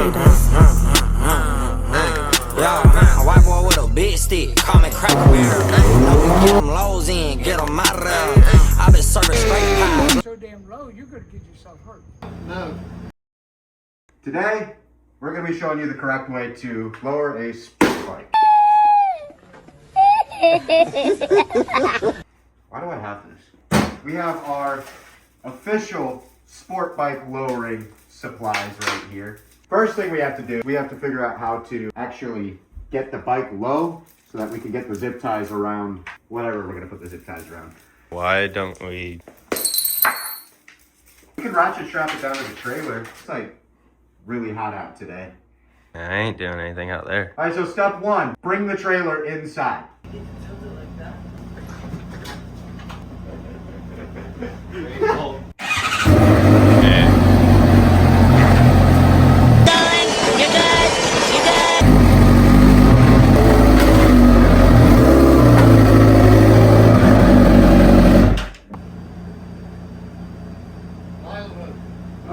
say does. Yeah, a white boy with a big stick, call me cracker barrel. No, we get them lows in, get them out of there. I been serving straight pie. So damn low, you're gonna get yourself hurt. No. Today, we're going to be showing you the correct way to lower a sport bike. Why do I have this? We have our official sport bike lowering supplies right here. First thing we have to do, we have to figure out how to actually get the bike low so that we can get the zip ties around whatever we're going to put the zip ties around. Why don't we? We can ratchet strap it down to the trailer. It's like really hot out today. I ain't doing anything out there. All right, so step one, bring the trailer inside.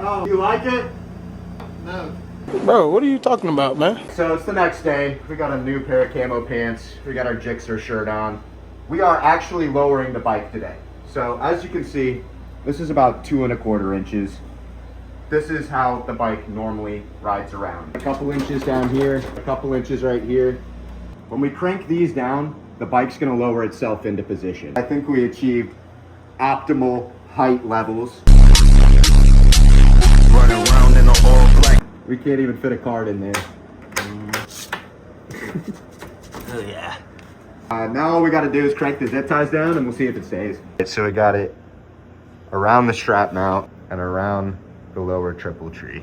Oh, you like it? No. Bro, what are you talking about, man? So it's the next day. We got a new pair of camo pants. We got our Gsxr shirt on. We are actually lowering the bike today. So as you can see, this is about 2 1/4 inches. This is how the bike normally rides around. A couple inches down here, a couple inches right here. When we crank these down, the bike's gonna lower itself into position. I think we achieved optimal height levels. Running around in the all black. We can't even fit a card in there. Oh yeah. Now all we gotta do is crank the zip ties down and we'll see if it stays. So we got it around the strap mount and around the lower triple tree.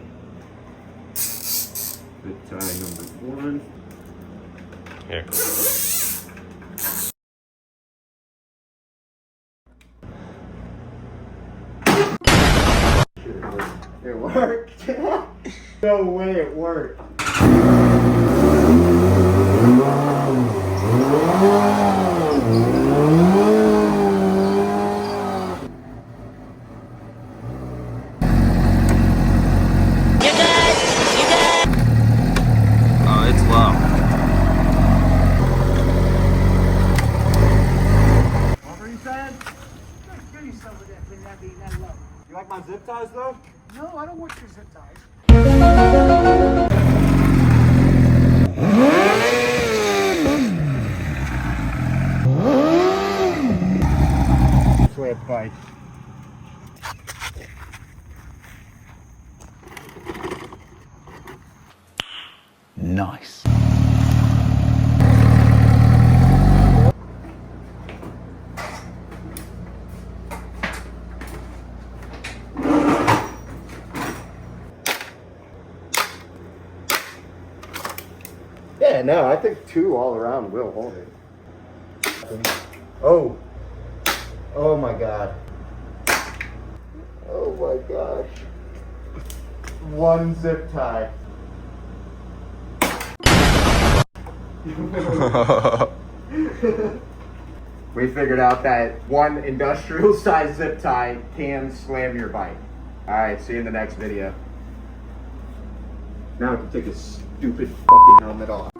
Zip tie number 1. Here. It worked. No way it worked. Oh, it's low. What were you saying? Get yourself with that thing not being that low. You like my zip ties though? No, I don't want your zip ties. This way a bike. Nice. Yeah, no, I think 2 all around will hold it. Oh. Oh my god. Oh my gosh. 1 zip tie. We figured out that 1 industrial size zip tie can slam your bike. Alright, see you in the next video. Now I can take this stupid fucking helmet off.